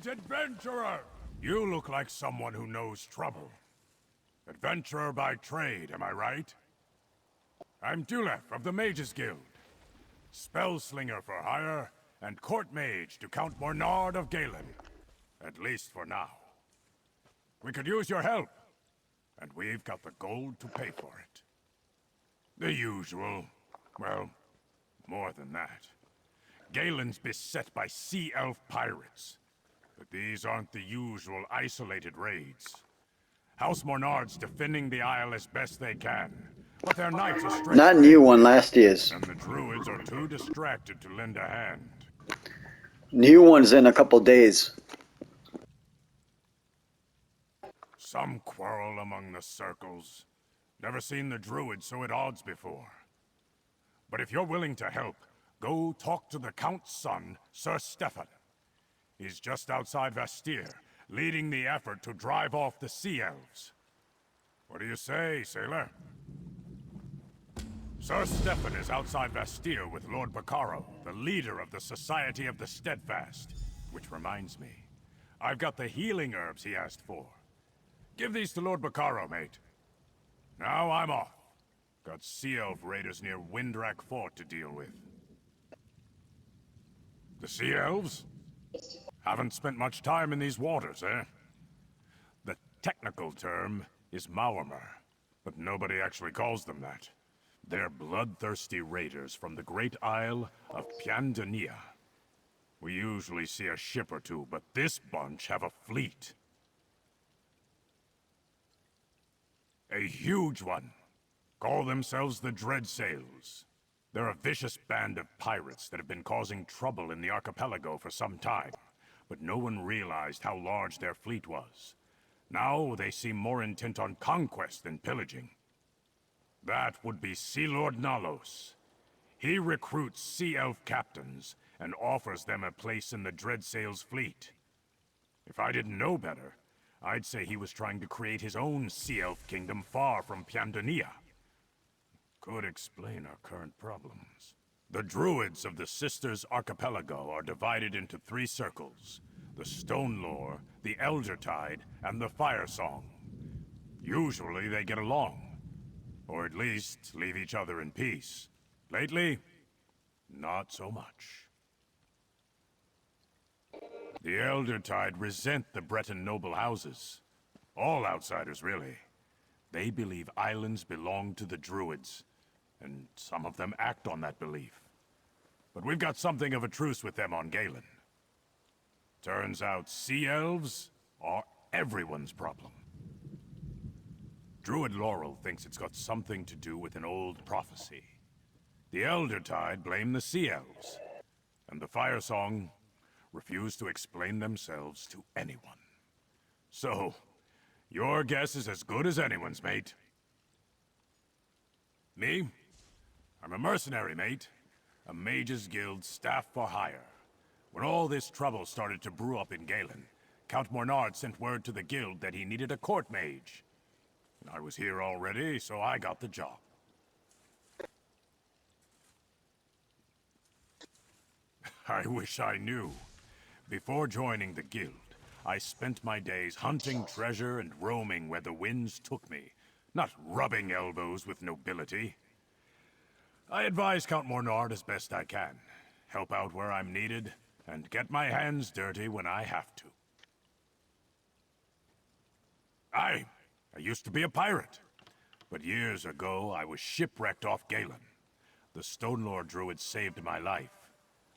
Greetings, adventurer! You look like someone who knows trouble. Adventurer by trade, am I right? I'm Dulef of the Mages Guild. Spellslinger for hire, and court mage to Count Mornard of Galen. At least for now. We could use your help, and we've got the gold to pay for it. The usual. Well, more than that. Galen's beset by sea elf pirates. But these aren't the usual isolated raids. House Mornard's defending the Isle as best they can, but their knights are stretched Not new one, last year's. and the druids are too distracted to lend a hand. New one's in a couple days. Some quarrel among the circles. Never seen the druids so at odds before. But if you're willing to help, go talk to the Count's son, Sir Stefan. He's just outside Vastir, leading the effort to drive off the Sea Elves. What do you say, sailor? Sir Stefan is outside Vastir with Lord Bacaro, the leader of the Society of the Steadfast. Which reminds me, I've got the healing herbs he asked for. Give these to Lord Bacaro, mate. Now I'm off. Got Sea Elf raiders near Windrak Fort to deal with. The Sea Elves? Haven't spent much time in these waters, eh? The technical term is Maormer, but nobody actually calls them that. They're bloodthirsty raiders from the great isle of Piandania. We usually see a ship or two, but this bunch have a fleet. A huge one. Call themselves the Dreadsails. They're a vicious band of pirates that have been causing trouble in the archipelago for some time, but no one realized how large their fleet was. Now they seem more intent on conquest than pillaging. That would be Sea Lord Nalos. He recruits Sea Elf captains and offers them a place in the Dreadsails fleet. If I didn't know better, I'd say he was trying to create his own Sea Elf kingdom far from Piandania. Could explain our current problems. The druids of the Sisters Archipelago are divided into 3 circles. The Stone Lore, the Elder Tide, and the Fire Song. Usually they get along. Or at least leave each other in peace. Lately, not so much. The Elder Tide resent the Breton noble houses. All outsiders, really. They believe islands belong to the druids, and some of them act on that belief. But we've got something of a truce with them on Galen. Turns out sea elves are everyone's problem. Druid Laurel thinks it's got something to do with an old prophecy. The Elder Tide blame the Sea Elves, and the Fire Song refuse to explain themselves to anyone. So, your guess is as good as anyone's, mate. Me? I'm a mercenary, mate. A Mages Guild staff for hire. When all this trouble started to brew up in Galen, Count Mornard sent word to the guild that he needed a court mage. I was here already, so I got the job. I wish I knew. Before joining the guild, I spent my days hunting treasure and roaming where the winds took me, not rubbing elbows with nobility. I advise Count Mornard as best I can, help out where I'm needed, and get my hands dirty when I have to. I used to be a pirate, but years ago I was shipwrecked off Galen. The Stone Lord Druids saved my life.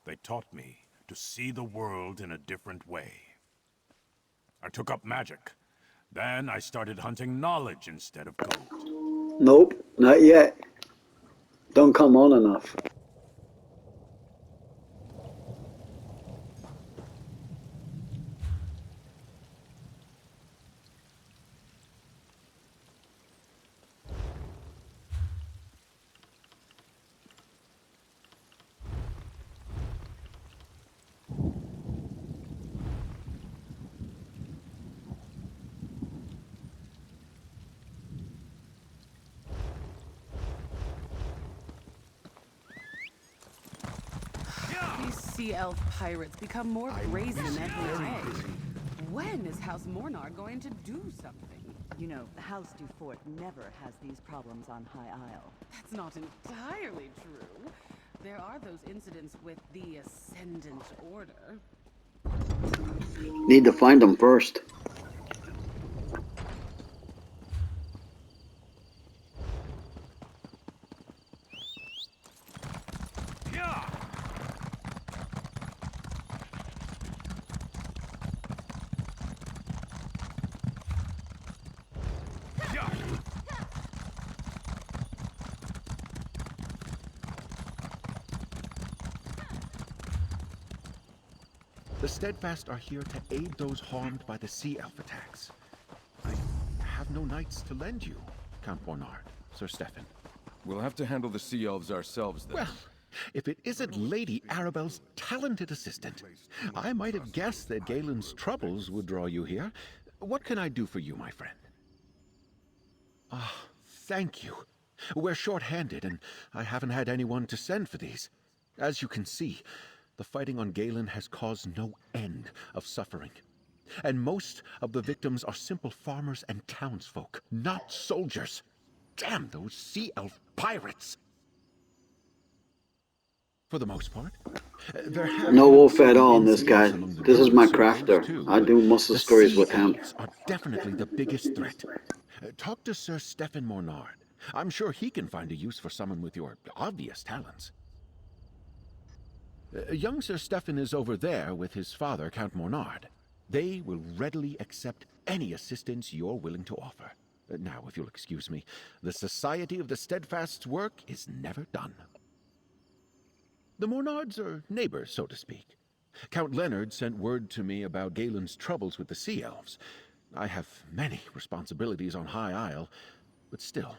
They taught me to see the world in a different way. I took up magic. Then I started hunting knowledge instead of gold. Nope, not yet. Don't come on enough. sea elf pirates become more brazen every day. When is House Mornar going to do something? You know, House Dufort never has these problems on High Isle. That's not entirely true. There are those incidents with the Ascendant Order. Need to find them first. Yeah. Yeah. The Steadfast are here to aid those harmed by the Sea Elf attacks. I have no knights to lend you, Count Bornard, Sir Stefan. We'll have to handle the Sea Elves ourselves, then. Well, if it isn't Lady Arabelle's talented assistant, I might have guessed that Galen's troubles would draw you here. What can I do for you, my friend? Ah, thank you. We're short-handed, and I haven't had anyone to send for these. As you can see, the fighting on Galen has caused no end of suffering. And most of the victims are simple farmers and townsfolk, not soldiers. Damn those Sea Elf pirates! For the most part, there have No been wolf some at all in this guy. incidents among the This is my village circles, crafter. too, I but do most of the stories Sea with him. Elves are definitely the biggest threat. Talk to Sir Stefan Mornard. I'm sure he can find a use for someone with your obvious talents. Young Sir Stefan is over there with his father, Count Mornard. They will readily accept any assistance you're willing to offer. Now, if you'll excuse me, the Society of the Steadfast's work is never done. The Mornards are neighbors, so to speak. Count Leonard sent word to me about Galen's troubles with the Sea Elves. I have many responsibilities on High Isle, but still,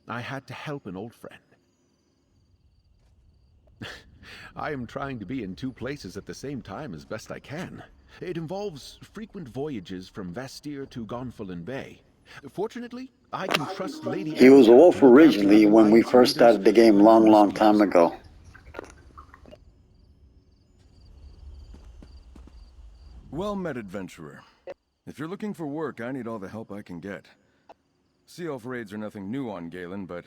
I had to help an old friend. I am trying to be in two places at the same time as best I can. It involves frequent voyages from Vastir to Gonfalon Bay. Fortunately, I can trust Lady He was a Arabelle wolf to look after originally other when we knights and first started the leaders game when I must long be time absent. ago. Well met, adventurer. If you're looking for work, I need all the help I can get. Sea Elf raids are nothing new on Galen, but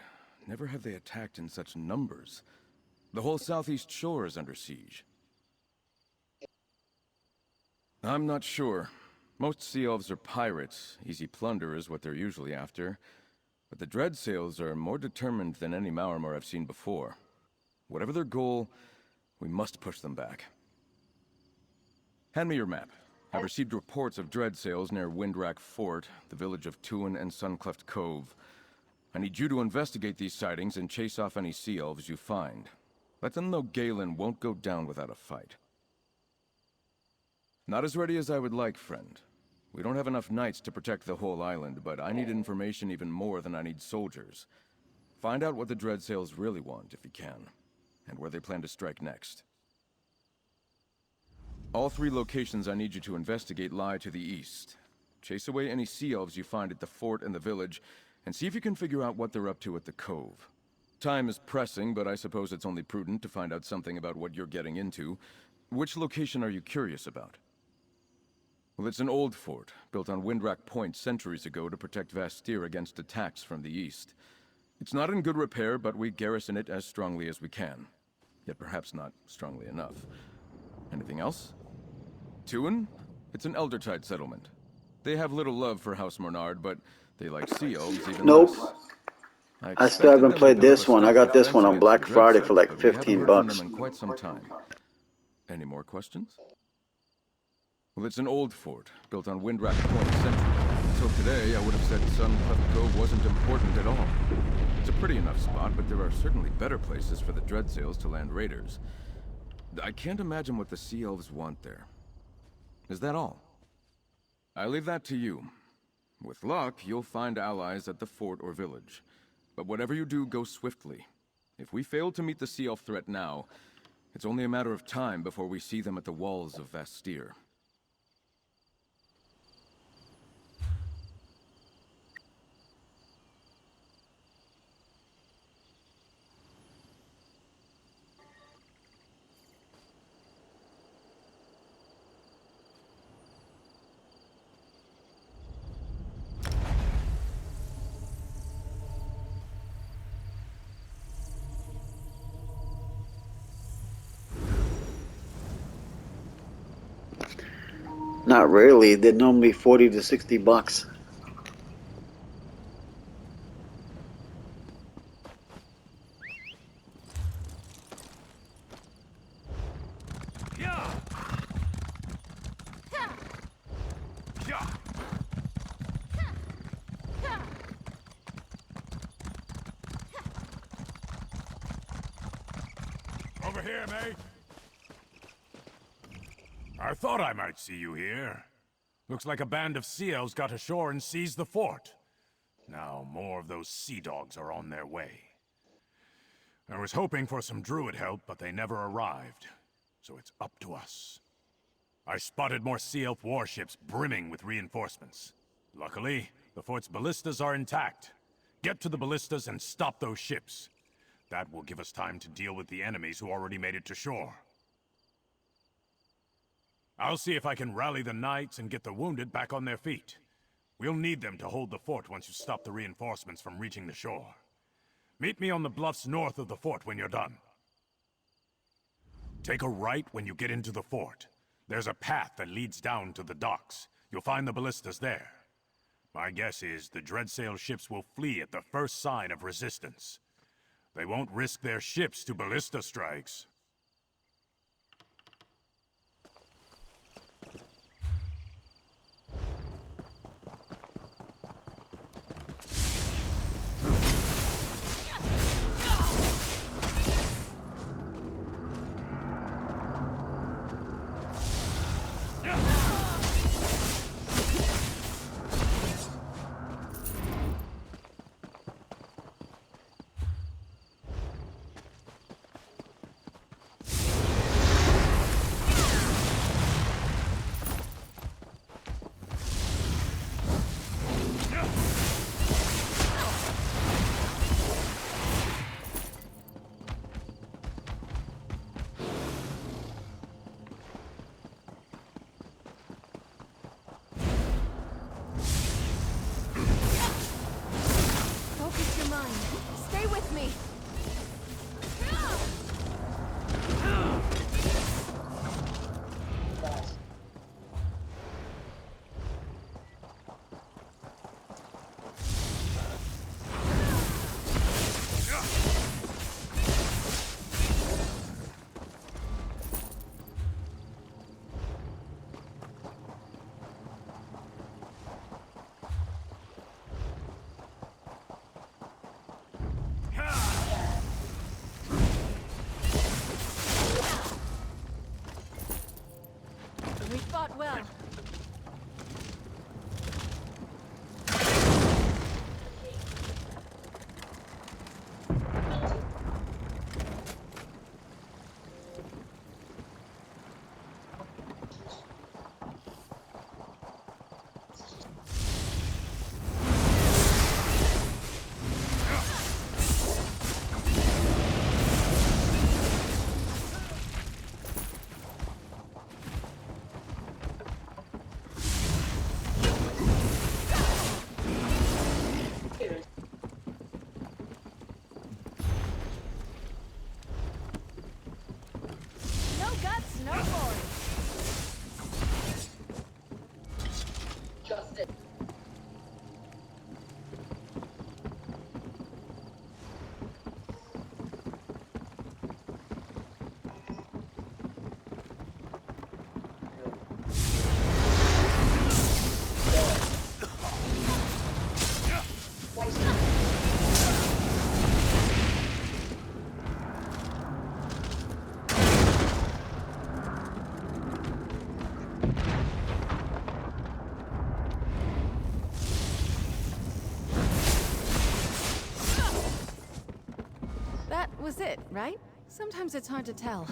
never have they attacked in such numbers. The whole southeast shore is under siege. I'm not sure. Most Sea Elves are pirates. Easy plunder is what they're usually after. But the Dreadsails are more determined than any Maormer I've seen before. Whatever their goal, we must push them back. Hand me your map. I've received reports of Dreadsails near Windrack Fort, the village of Tuin and Suncleft Cove. I need you to investigate these sightings and chase off any Sea Elves you find. Let them know Galen won't go down without a fight. Not as ready as I would like, friend. We don't have enough knights to protect the whole island, but I need information even more than I need soldiers. Find out what the Dreadsails really want, if you can, and where they plan to strike next. All three locations I need you to investigate lie to the east. Chase away any Sea Elves you find at the fort and the village, and see if you can figure out what they're up to at the cove. Time is pressing, but I suppose it's only prudent to find out something about what you're getting into. Which location are you curious about? Well, it's an old fort, built on Windrack Point centuries ago to protect Vastir against attacks from the east. It's not in good repair, but we garrison it as strongly as we can. Yet perhaps not strongly enough. Anything else? Tuin? It's an Eldertide settlement. They have little love for House Mornard, but they like Sea Elves even Nope. less. I still haven't played this one. I got this one on Black Friday for like but we haven't 15 heard from them bucks. in quite some time. Any more questions? Well, it's an old fort, built on Windrack Point centuries. Until today, I would have said Suncleft Cove wasn't important at all. It's a pretty enough spot, but there are certainly better places for the Dreadsails to land raiders. I can't imagine what the Sea Elves want there. Is that all? I leave that to you. With luck, you'll find allies at the fort or village. But whatever you do, go swiftly. If we fail to meet the Sea Elf threat now, it's only a matter of time before we see them at the walls of Vastir. Not really. They're normally 40 to 60 bucks. Yeah. Yeah. Over here, mate. I thought I might see you here. Looks like a band of sea elves got ashore and seized the fort. Now more of those sea dogs are on their way. I was hoping for some druid help, but they never arrived. So it's up to us. I spotted more sea elf warships brimming with reinforcements. Luckily, the fort's ballistas are intact. Get to the ballistas and stop those ships. That will give us time to deal with the enemies who already made it to shore. I'll see if I can rally the knights and get the wounded back on their feet. We'll need them to hold the fort once you stop the reinforcements from reaching the shore. Meet me on the bluffs north of the fort when you're done. Take a right when you get into the fort. There's a path that leads down to the docks. You'll find the ballistas there. My guess is the Dreadsail ships will flee at the first sign of resistance. They won't risk their ships to ballista strikes. Focus your mind. Stay with me. We fought well. No guts, no glory. That was it, right? Sometimes it's hard to tell.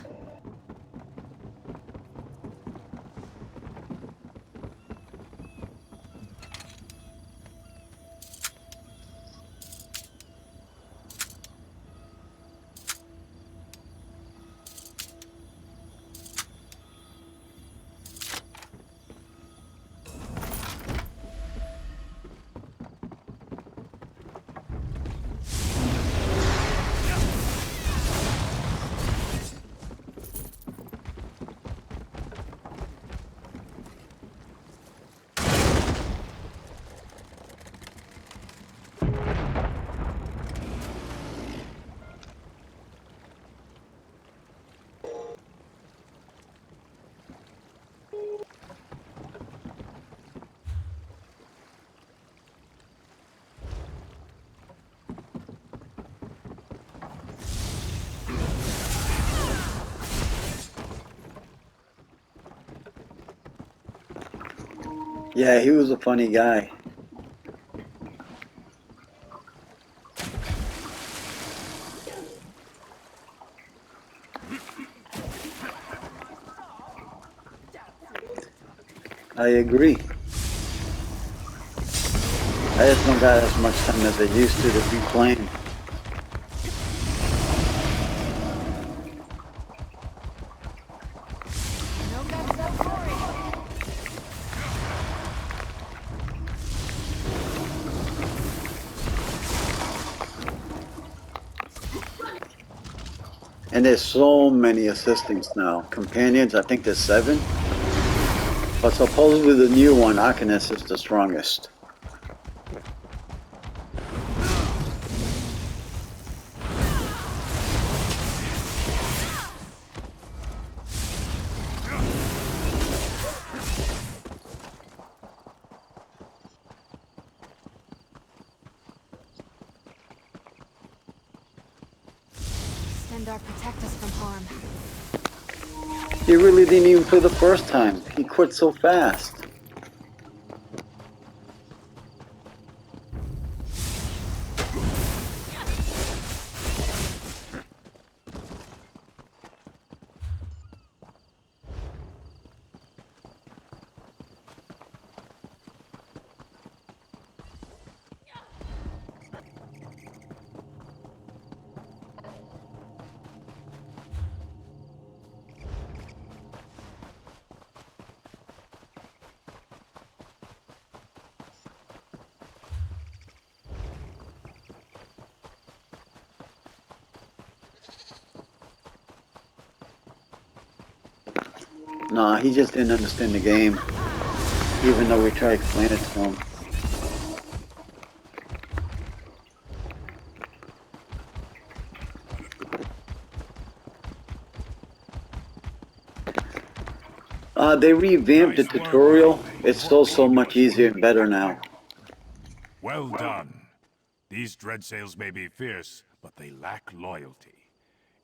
Yeah, he was a funny guy. I agree. I just don't got as much time as I used to be playing. No guns, no glory. And there's so many assistants now. Companions, I think there's 7. But supposedly the new one, Arcanist, is the strongest. Stendarr, protect us from harm. He really didn't even play the first time. He quit so fast. Nah, he just didn't understand the game. Even though we tried to explain it to him. They revamped the Nice work, tutorial. Galen. It's so much easier and better now. Well done. These dreadsails may be fierce, but they lack loyalty.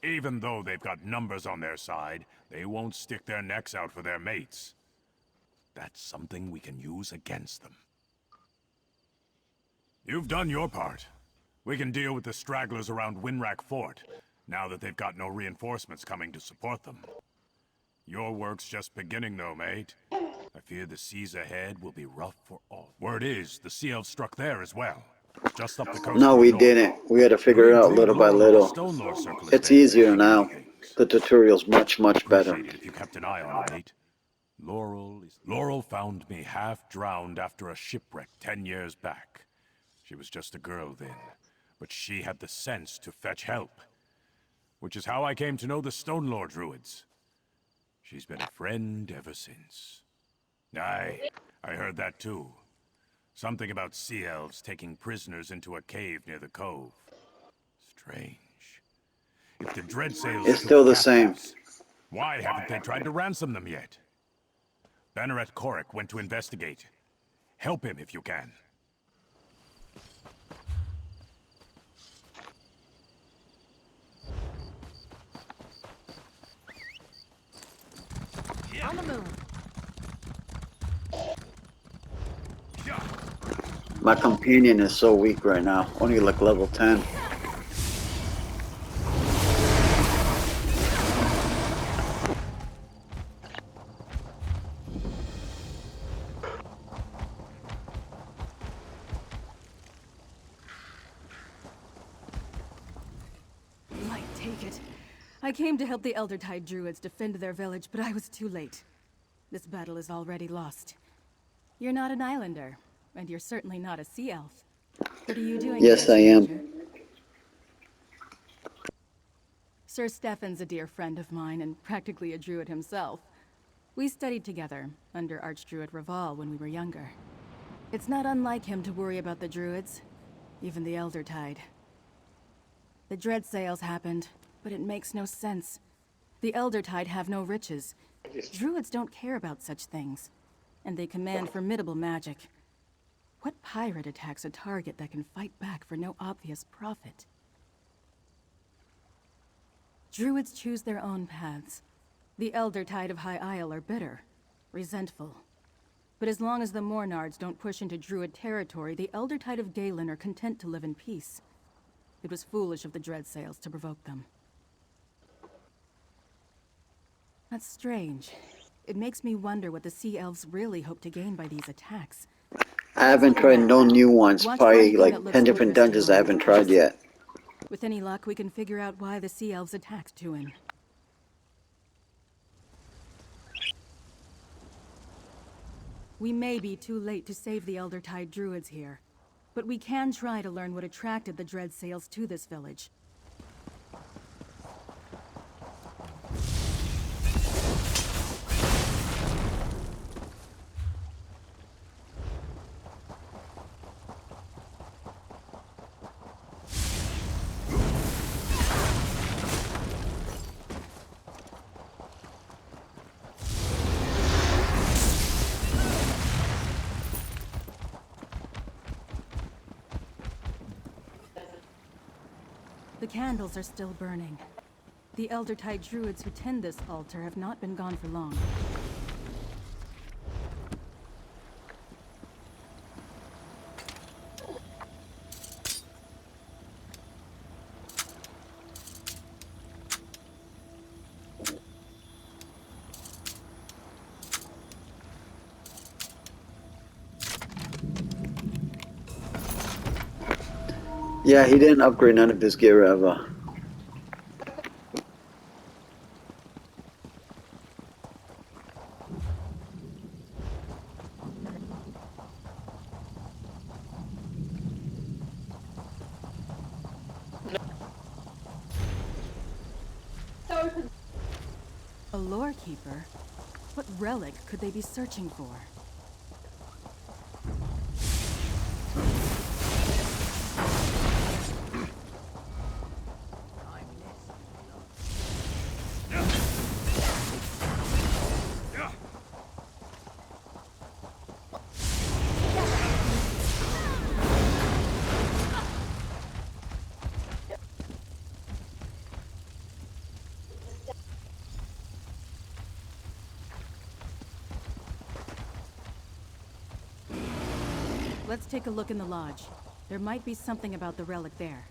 Even though they've got numbers on their side, they won't stick their necks out for their mates. That's something we can use against them. You've done your part. We can deal with the stragglers around Winrack Fort, now that they've got no reinforcements coming to support them. Your work's just beginning, though, mate. I fear the seas ahead will be rough for all. Word is, the sea elves struck there as well. Just up the coast No, to the we north. didn't. We had to figure it out little by little. Stone Lore Circle has It's been easier pushing now. these things. The tutorial's much better. Appreciate it if you kept an eye on her, mate. Laurel found me half drowned after a shipwreck 10 years back. She was just a girl then, but she had the sense to fetch help. Which is how I came to know the Stone Lore Druids. She's been a friend ever since. Aye, I heard that too. Something about sea elves taking prisoners into a cave near the cove. Strange. If the Dreadsails It's took still the same. captives, why haven't they tried to ransom them yet? Banneret Korik went to investigate. Help him if you can. On the move. My companion is so weak right now. Only like level 10. Might take it. I came to help the Eldertide Druids defend their village, but I was too late. This battle is already lost. You're not an islander, and you're certainly not a sea elf. What are you doing Yes, here, I am. stranger? Sir Stefan's a dear friend of mine, and practically a druid himself. We studied together, under Archdruid Raval when we were younger. It's not unlike him to worry about the druids, even the Eldertide. The Dreadsails happened, but it makes no sense. The Eldertide have no riches. Druids don't care about such things, and they command formidable magic. What pirate attacks a target that can fight back for no obvious profit? Druids choose their own paths. The Eldertide of High Isle are bitter, resentful. But as long as the Mornards don't push into Druid territory, the Elder Tide of Galen are content to live in peace. It was foolish of the Dreadsails to provoke them. That's strange. It makes me wonder what the Sea Elves really hope to gain by these attacks. I haven't tried no new ones. Watch for Probably anything that like looks 10 different interesting dungeons on I the haven't tried compass. yet. With any luck, we can figure out why the Sea Elves attacked Tuin. We may be too late to save the Elder Tide Druids here, but we can try to learn what attracted the Dreadsails to this village. The candles are still burning. The Elder Tide Druids who tend this altar have not been gone for long. Yeah, he didn't upgrade none of his gear ever. A lore keeper? What relic could they be searching for? Let's take a look in the lodge. There might be something about the relic there.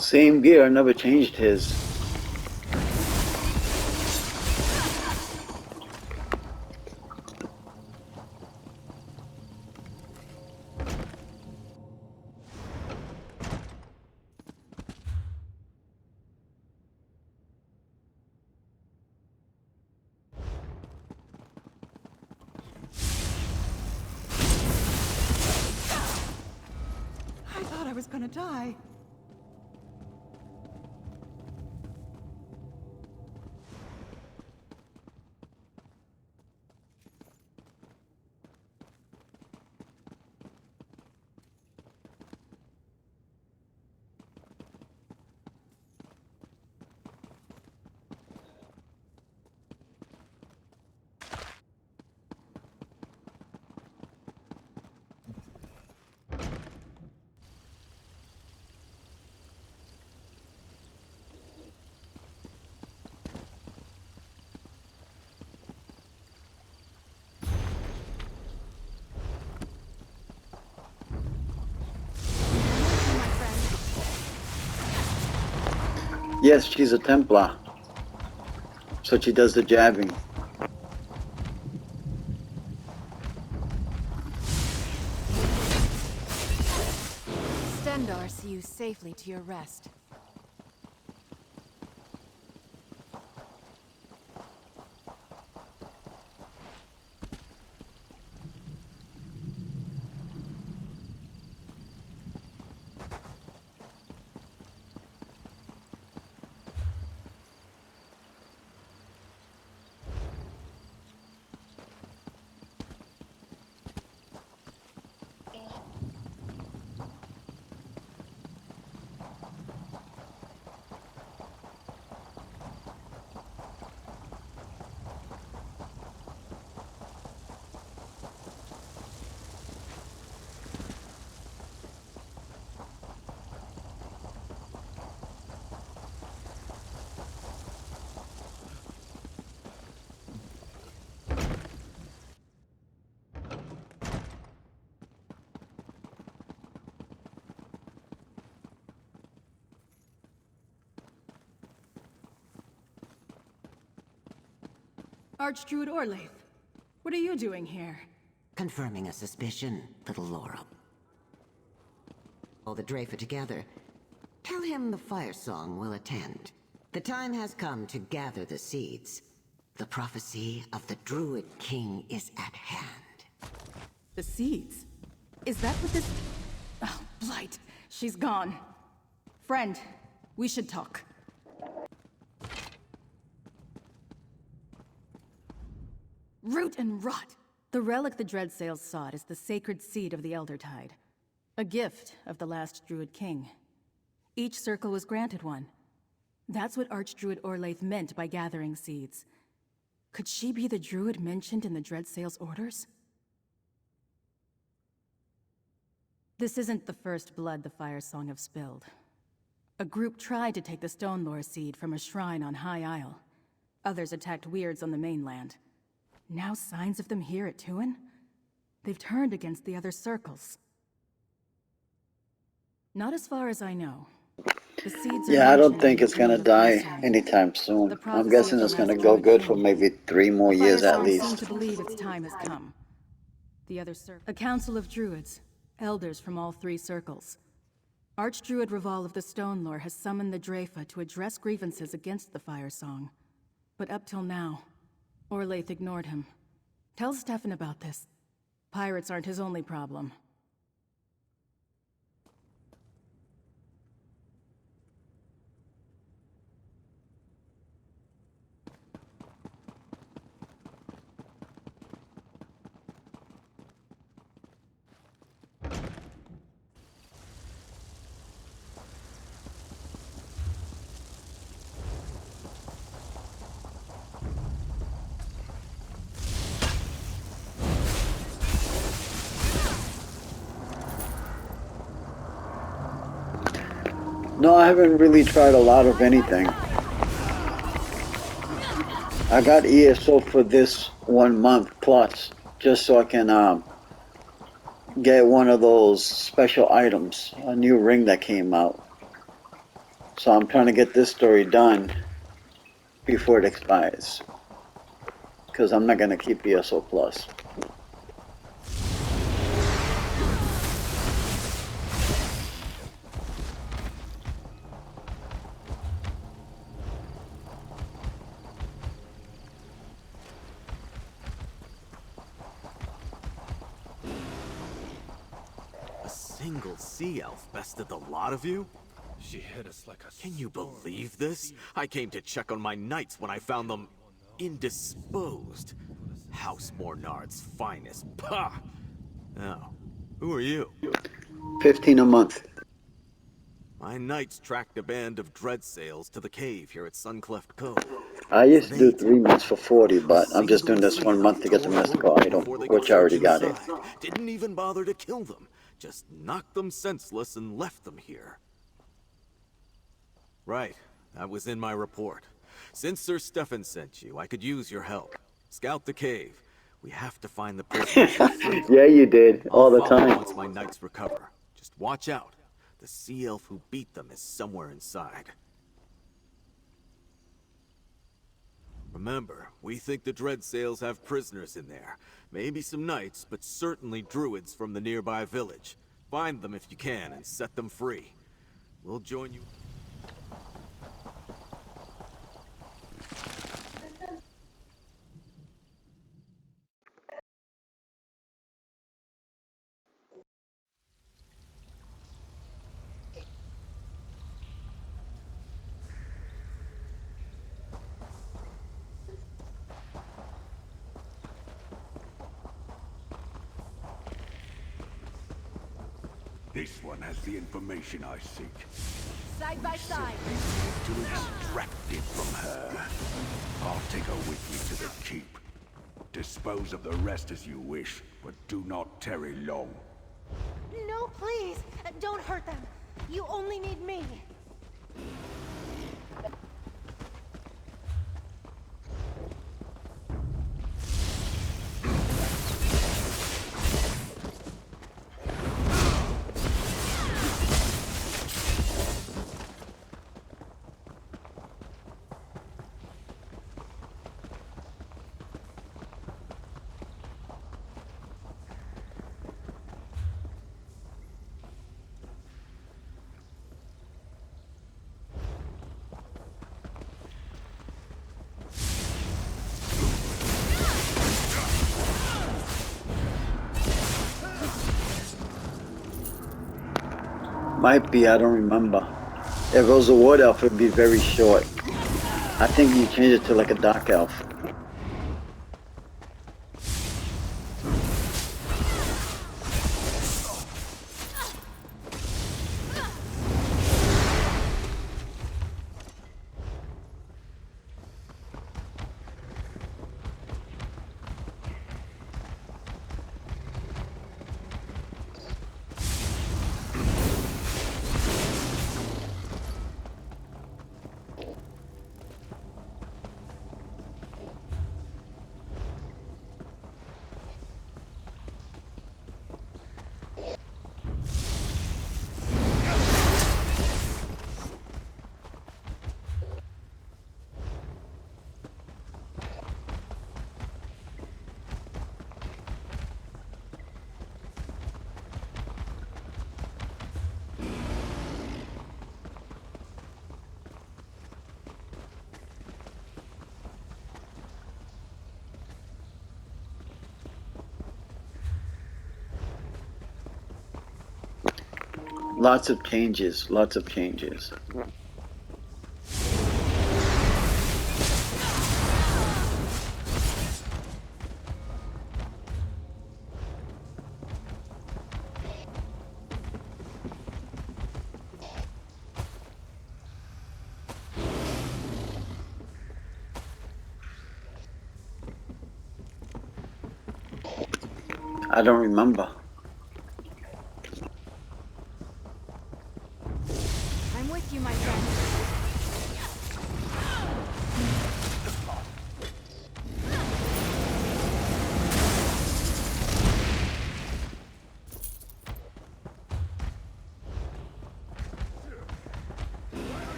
Same gear, never changed his. I thought I was gonna die. Yes, she's a Templar. So she does the jabbing. Stendarr see you safely to your rest. Archdruid Orlaith, what are you doing here? Confirming a suspicion, little Laura. All the Drafer together. Tell him the fire song will attend. The time has come to gather the seeds. The prophecy of the Druid King is at hand. The seeds? Is that what this... Oh, Blight. She's gone. Friend, we should talk. Root and rot! The relic the Dreadsails sought is the sacred seed of the Eldertide. A gift of the last Druid King. Each circle was granted one. That's what Archdruid Orlaith meant by gathering seeds. Could she be the druid mentioned in the Dreadsails orders? This isn't the first blood the Fire Song have spilled. A group tried to take the Stone Lore seed from a shrine on High Isle. Others attacked weirds on the mainland. Now signs of them here at Tuin? They've turned against the other circles. Not as far as I know. The seeds are Yeah, I don't mentioned think in it's gonna the Fire die Song. anytime soon. The I'm prophecy guessing of it's the gonna last go Druid good King. for maybe 3 more The years Fire at Song least. seem to believe its time has come. The other a council of druids, elders from all 3 circles. Archdruid Reval of the Stone Lore has summoned the Drafa to address grievances against the Fire Song. But up till now, Orlaith ignored him. Tell Stefan about this. Pirates aren't his only problem. No, I haven't really tried a lot of anything. I got ESO for this 1 month plus, just so I can get one of those special items, a new ring that came out. So I'm trying to get this story done before it expires, because I'm not going to keep ESO plus. Single sea elf bested the lot of you? She hit us like a Can you believe this? I came to check on my knights when I found them indisposed. House Mornard's finest. Pah! Now, who are you? 15 a month. My knights tracked a band of dreadsails to the cave here at Suncleft Cove. I used to do 3 months for 40, but I'm just doing this 1 month to get the mystical item, which I already got it. Didn't even bother to kill them. Just knocked them senseless and left them here. Right. That was in my report. Since Sir Stefan sent you, I could use your help. Scout the cave. We have to find the prisoners. Yeah, you did. All the I'll follow time. once my knights recover. Just watch out. The sea elf who beat them is somewhere inside. Remember, we think the Dreadsails have prisoners in there. Maybe some knights, but certainly druids from the nearby village. Find them if you can and set them free. We'll join you. This one has the information I seek. Side by side. To extract it from her. I'll take her with me to the keep. Dispose of the rest as you wish, but do not tarry long. No, please. Don't hurt them. You only need me. Might be, I don't remember. If it was a wood elf, it'd be very short. I think you changed it to like a dark elf. Lots of changes, lots of changes. I don't remember. I'm with you, my friend.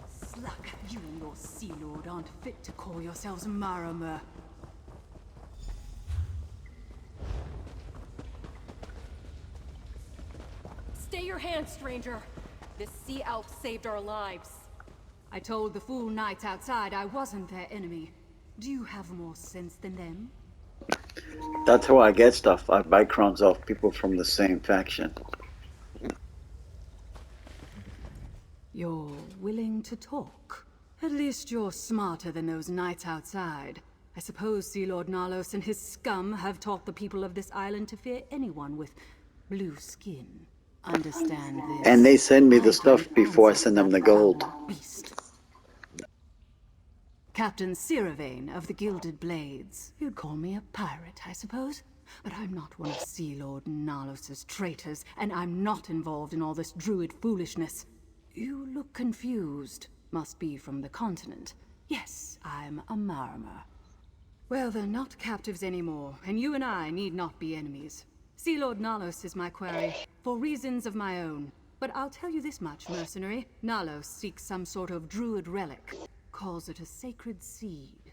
Slug, you and your Sea Lord aren't fit to call yourselves Marama. Stay your hand, stranger. This sea elf saved our lives. I told the fool knights outside I wasn't their enemy. Do you have more sense than them? That's how I get stuff. I buy crowns off people from the same faction. You're willing to talk. At least you're smarter than those knights outside. I suppose Sea Lord Nalos and his scum have taught the people of this island to fear anyone with blue skin. Understand this. And they send me the I stuff don't before I answer send to them the that gold. foul beast. Captain Siravane of the Gilded Blades. You'd call me a pirate, I suppose. But I'm not one of Sea Lord Nalos's traitors, and I'm not involved in all this druid foolishness. You look confused. Must be from the continent. Yes, I'm a Marama. Well, they're not captives anymore, and you and I need not be enemies. Sea Lord Nalos is my quarry, for reasons of my own. But I'll tell you this much, mercenary. Nalos seeks some sort of druid relic. Calls it a sacred seed.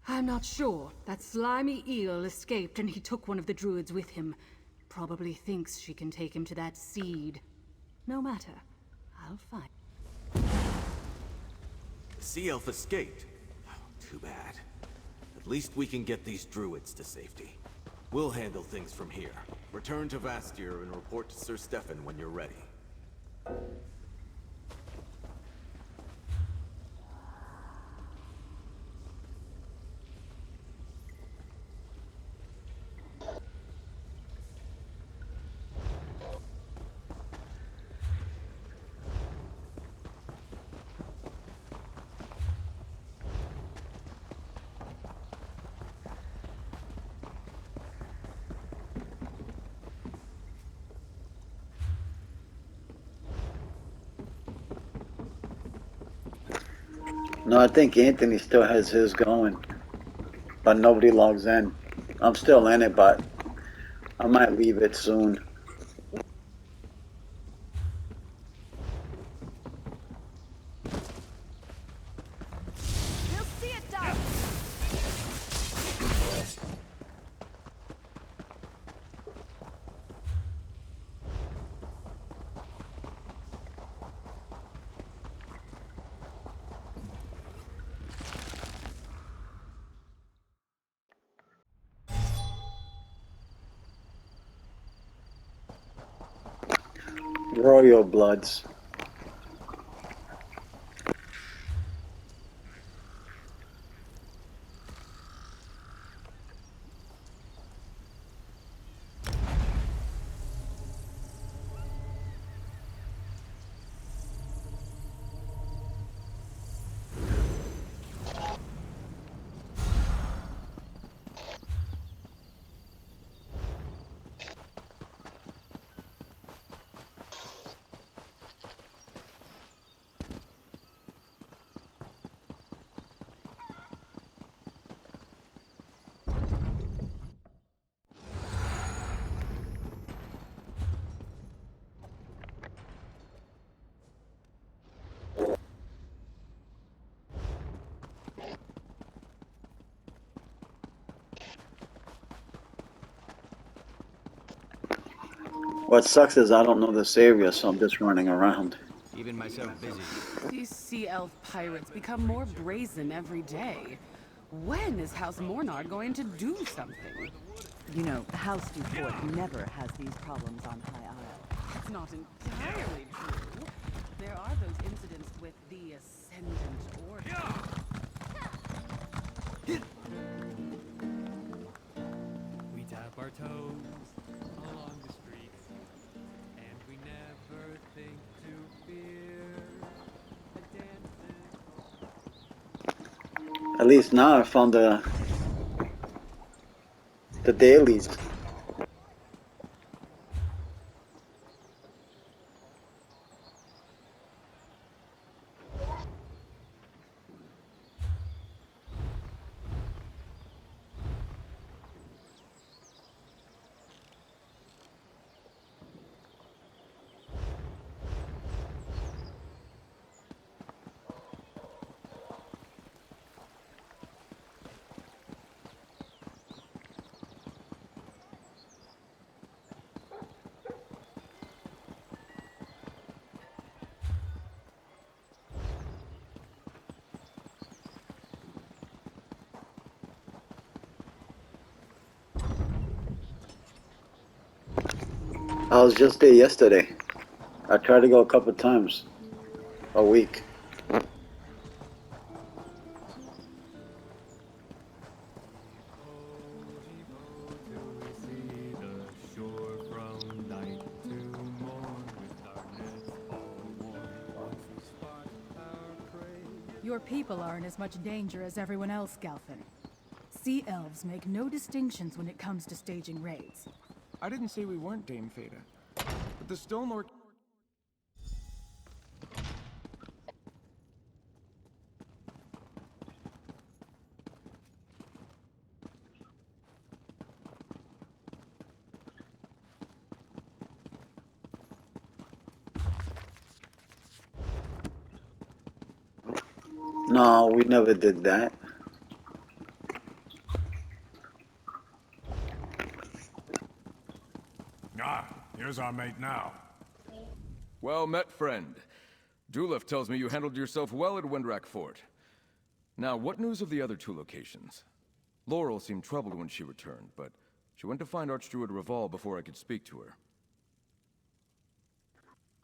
I'm not sure. That slimy eel escaped and he took one of the druids with him. Probably thinks she can take him to that seed. No matter. I'll find. The sea elf escaped. Too bad. At least we can get these druids to safety. We'll handle things from here. Return to Vastir and report to Sir Stefan when you're ready. No, I think Anthony still has his going, but nobody logs in. I'm still in it, but I might leave it soon. We'll see it done. Royal Bloods. What sucks is I don't know this area, so I'm just running around. Keeping myself busy. These sea elf pirates become more brazen every day. When is House Mornard going to do something? You know, House Dufort never has these problems on High Isle. That's not entirely true. There are those incidents with the Ascendant Order. We tap our toes along the streets, and we never think to fear a dancing. At least now I found the dailies. I was just there yesterday. I tried to go a couple times a week. Your people are in as much danger as everyone else, Galfin. Sea elves make no distinctions when it comes to staging raids. I didn't say we weren't, Dame Fada. But the Stone Lord... No, we never did that. Ah, here's our mate now. Well met, friend. Dulef tells me you handled yourself well at Windrak Fort. Now, what news of the other two locations? Laurel seemed troubled when she returned, but she went to find Archdruid Reval before I could speak to her.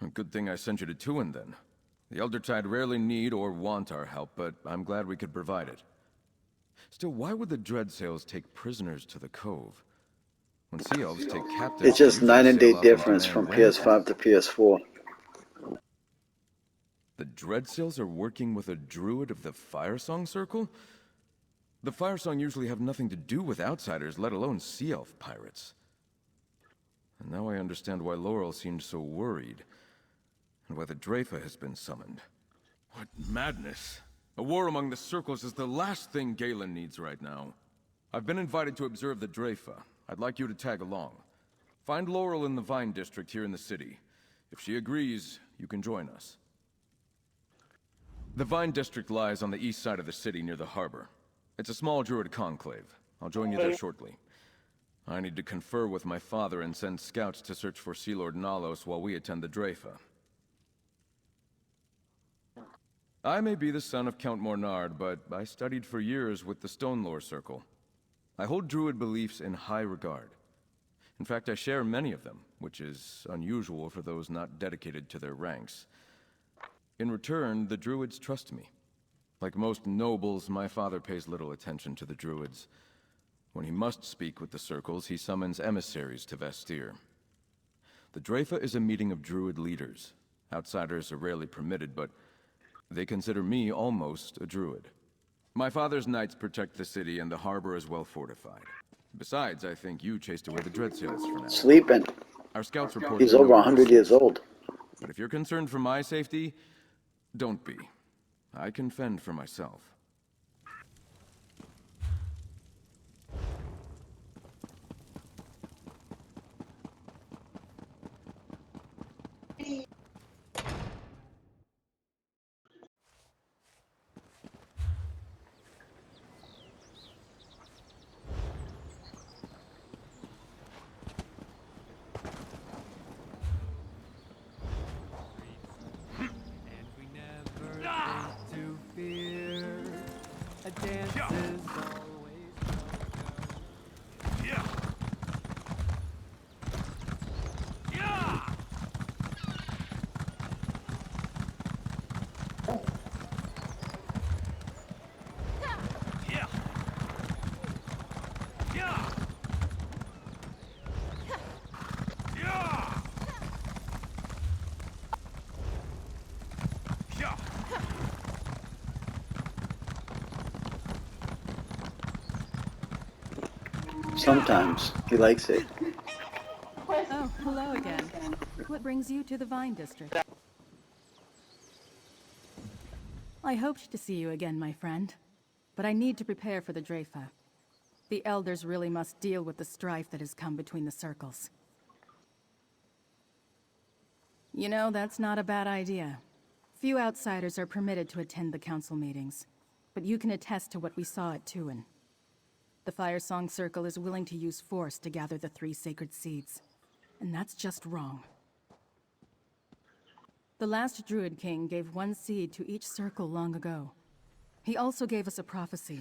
A good thing I sent you to Tuin, then. The Eldertide rarely need or want our help, but I'm glad we could provide it. Still, why would the Dreadsails take prisoners to the Cove? When Sea Elves take captives, It's just they night usually and day sail off into difference from manned winds. PS5 to PS4. The Dreadsails are working with a druid of the Firesong Circle? The Firesong usually have nothing to do with outsiders, let alone Sea Elf pirates. And now I understand why Laurel seemed so worried, and why the Dreyfa has been summoned. What madness! A war among the circles is the last thing Galen needs right now. I've been invited to observe the Dreyfa. I'd like you to tag along. Find Laurel in the Vine District here in the city. If she agrees, you can join us. The Vine District lies on the east side of the city near the harbor. It's a small druid conclave. I'll join you there shortly. I need to confer with my father and send scouts to search for Sea Lord Nalos while we attend the Dreyfa. I may be the son of Count Mornard, but I studied for years with the Stonelore Circle. I hold druid beliefs in high regard. In fact, I share many of them, which is unusual for those not dedicated to their ranks. In return, the druids trust me. Like most nobles, my father pays little attention to the druids. When he must speak with the circles, he summons emissaries to Vestir. The Dreyfa is a meeting of druid leaders. Outsiders are rarely permitted, but they consider me almost a druid. My father's knights protect the city, and the harbor is well fortified. Besides, I think you chased away the Dreadsails for now. Sleeping. Our scouts report He's no over 100 mercy. years old. But if you're concerned for my safety, don't be. I can fend for myself. And we never think to fear. A dance is always welcome. Yeah. Yeah. Yeah. Yeah. Yeah. Yeah. Sometimes he likes it. Oh, hello again. What brings you to the Vine District? I hoped to see you again, my friend. But I need to prepare for the Dreyfa. The Elders really must deal with the strife that has come between the circles. You know, that's not a bad idea. Few outsiders are permitted to attend the council meetings. But you can attest to what we saw at Tuin. The Firesong Circle is willing to use force to gather the 3 sacred seeds. And that's just wrong. The last Druid King gave 1 seed to each circle long ago. He also gave us a prophecy,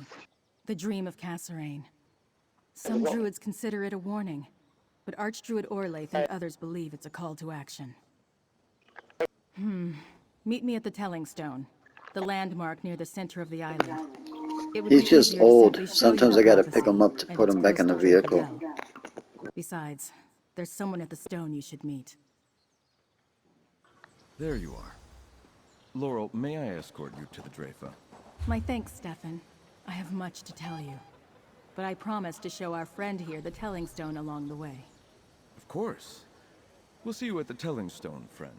the Dream of Kasserine. Some druids consider it a warning, but Archdruid Orlaith and others believe it's a call to action. Meet me at the Telling Stone, the landmark near the center of the island. It would He's be just easier to old. simply show you Sometimes the I gotta pick him prophecy up to and put its him back in the crystal shaped vehicle. bell. Besides, there's someone at the stone you should meet. There you are. Laurel, may I escort you to the Dreyfa? My thanks, Stefan. I have much to tell you. But I promise to show our friend here the Telling Stone along the way. Of course. We'll see you at the Telling Stone, friend.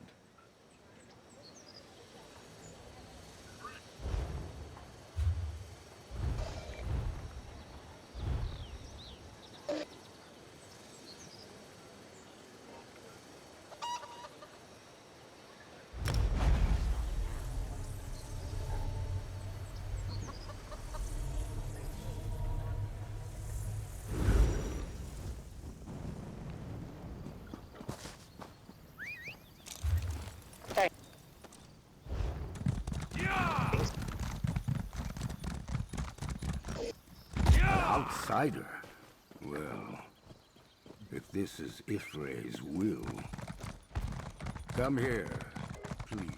Outsider? Well, if this is Ifray's will... Come here, please.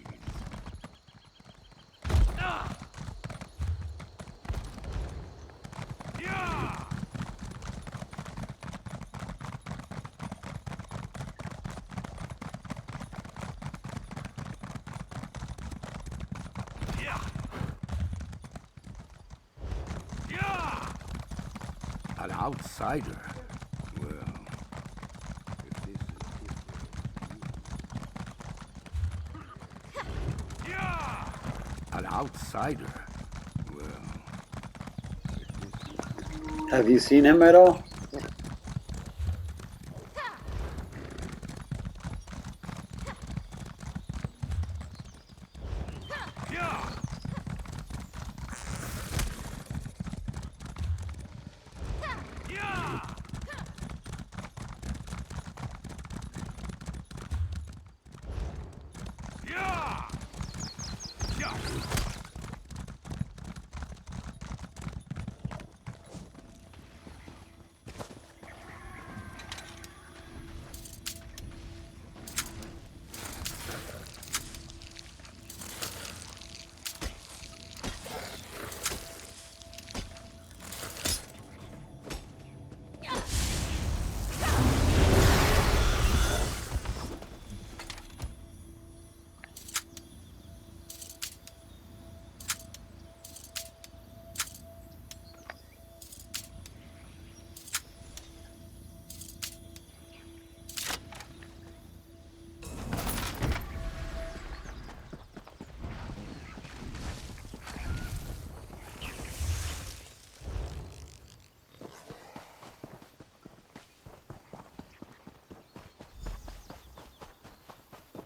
An outsider? Well, if this is... An outsider? Well, Have you seen him at all?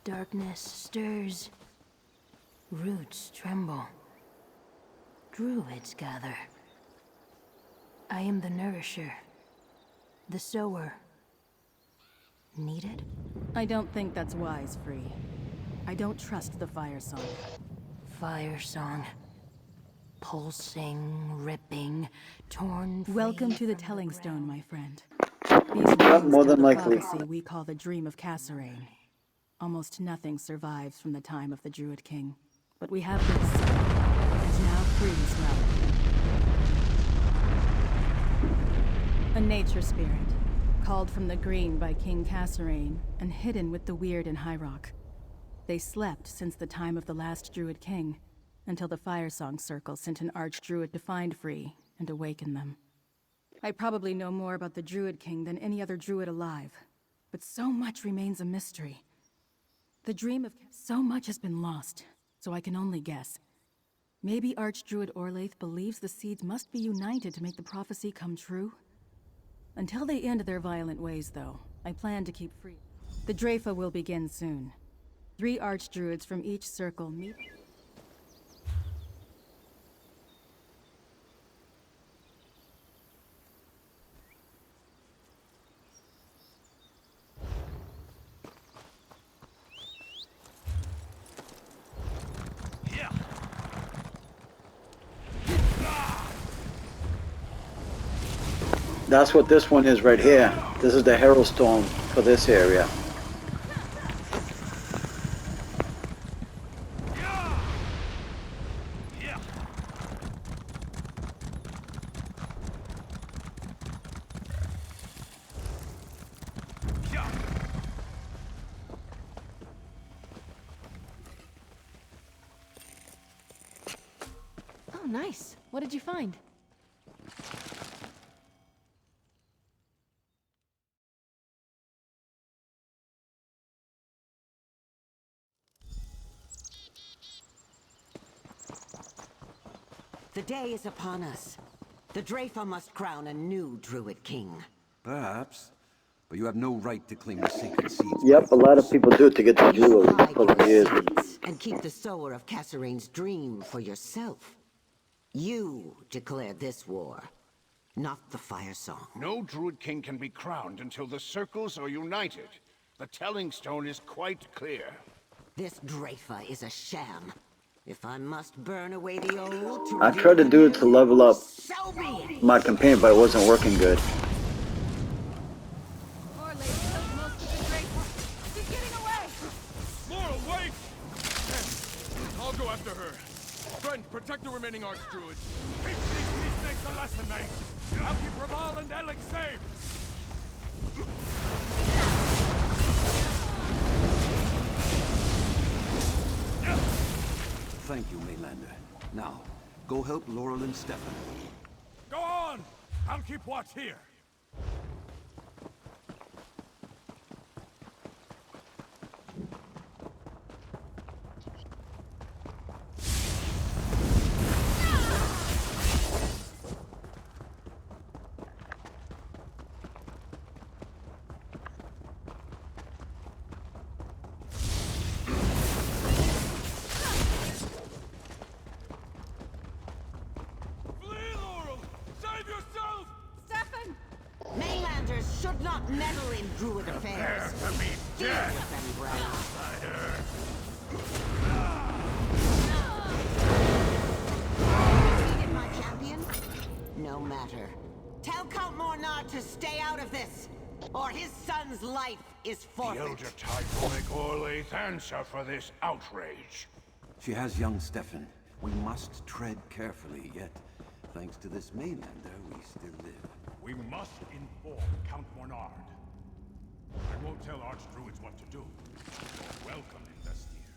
Darkness stirs. Roots tremble. Druids gather. I am the nourisher. The sower. Needed? I don't think that's wise, Free. I don't trust the fire song. Fire song. Pulsing, ripping, torn free. Welcome to the Telling Stone, my friend. These Yep, rings more tell than the likely. prophecy we call the Dream of Kasserine. Almost nothing survives from the time of the Druid King. But we have this, and now Free's relic. A nature spirit, called from the green by King Kasserine, and hidden with the weird in High Rock. They slept since the time of the last Druid King, until the Firesong Circle sent an Archdruid to find Free and awaken them. I probably know more about the Druid King than any other Druid alive, but so much remains a mystery. The dream of so much has been lost, so I can only guess. Maybe Archdruid Orlaith believes the seeds must be united to make the prophecy come true? Until they end their violent ways, though, I plan to keep Free. The Drafa will begin soon. 3 Archdruids from each circle meet. That's what this one is right here. This is the Herald Stone for this area. Oh, nice. What did you find? The day is upon us. The Drafa must crown a new Druid King. Perhaps. But you have no right to claim the sacred seeds. Yep, a lot of people do to get the jewelry Hide for your the years. seeds and keep the sower of Kassarine's dream for yourself. You declare this war, not the Fire Song. No Druid King can be crowned until the circles are united. The Telling Stone is quite clear. This Drafa is a sham. If I must burn away the old to I tried to do it to level up so be it. my campaign, but it wasn't working good. Laurel, wait! I'll go after her. Friend, protect the remaining Archdruids. Teach these snakes a lesson, mate. I'll keep Raval and Alex safe. Thank you, Maylander. Now, go help Laurel and Stefan. Go on! I'll keep watch here. Mainlanders should not meddle in Druid affairs. Prepare to be Deal dead, with them, Brown. outsider. Defeated my champion? No matter. Tell Count Mornard to stay out of this, or his son's life is The forfeit. Elder Tide will make Orlaith answer for this outrage. She has young Stefan. We must tread carefully, yet, thanks to this Maylander, we still live. We must inform Count Mornard. I won't tell Archdruids what to do. You're welcome in Vestir.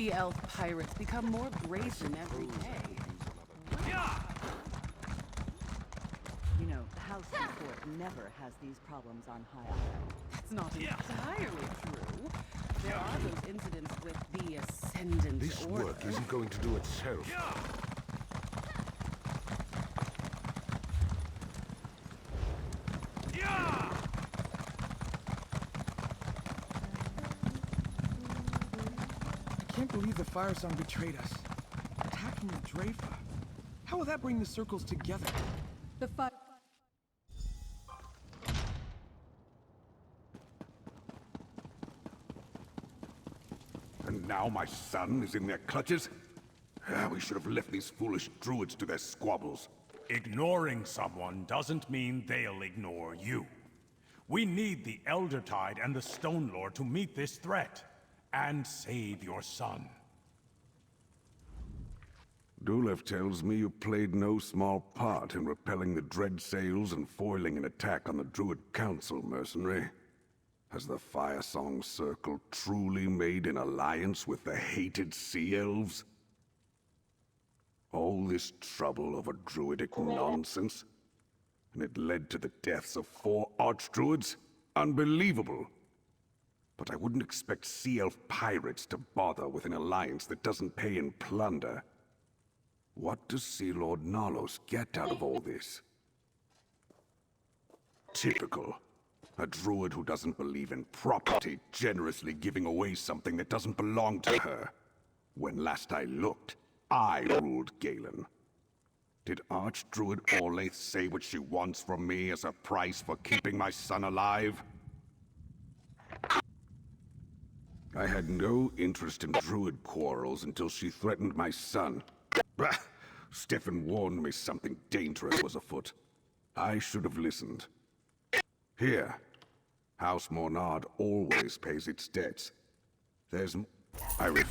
sea elf pirates become more brazen every day. You know, the house and fort never has these problems on High Isle. That's not entirely true. There are those incidents with the Ascendant This Order. work isn't going to do itself. I can't believe the fire song betrayed us. Attacking the Drafer. How will that bring the circles together? The fire. And now my son is in their clutches? We should have left these foolish druids to their squabbles. Ignoring someone doesn't mean they'll ignore you. We need the Elder Tide and the Stone Lord to meet this threat, and save your son. Dulev tells me you played no small part in repelling the dread sails and foiling an attack on the Druid Council, mercenary. Has the Fire Song Circle truly made an alliance with the hated Sea Elves? All this trouble over druidic nonsense? And it led to the deaths of 4 archdruids? Unbelievable! But I wouldn't expect Sea Elf pirates to bother with an alliance that doesn't pay in plunder. What does Sea Lord Nalos get out of all this? Typical. A druid who doesn't believe in property generously giving away something that doesn't belong to her. When last I looked, I ruled Galen. Did Archdruid Orlaith say what she wants from me as a price for keeping my son alive? I had no interest in druid quarrels until she threatened my son. Bah! Stefan warned me something dangerous was afoot. I should have listened. Here. House Mornard always pays its debts. I refuse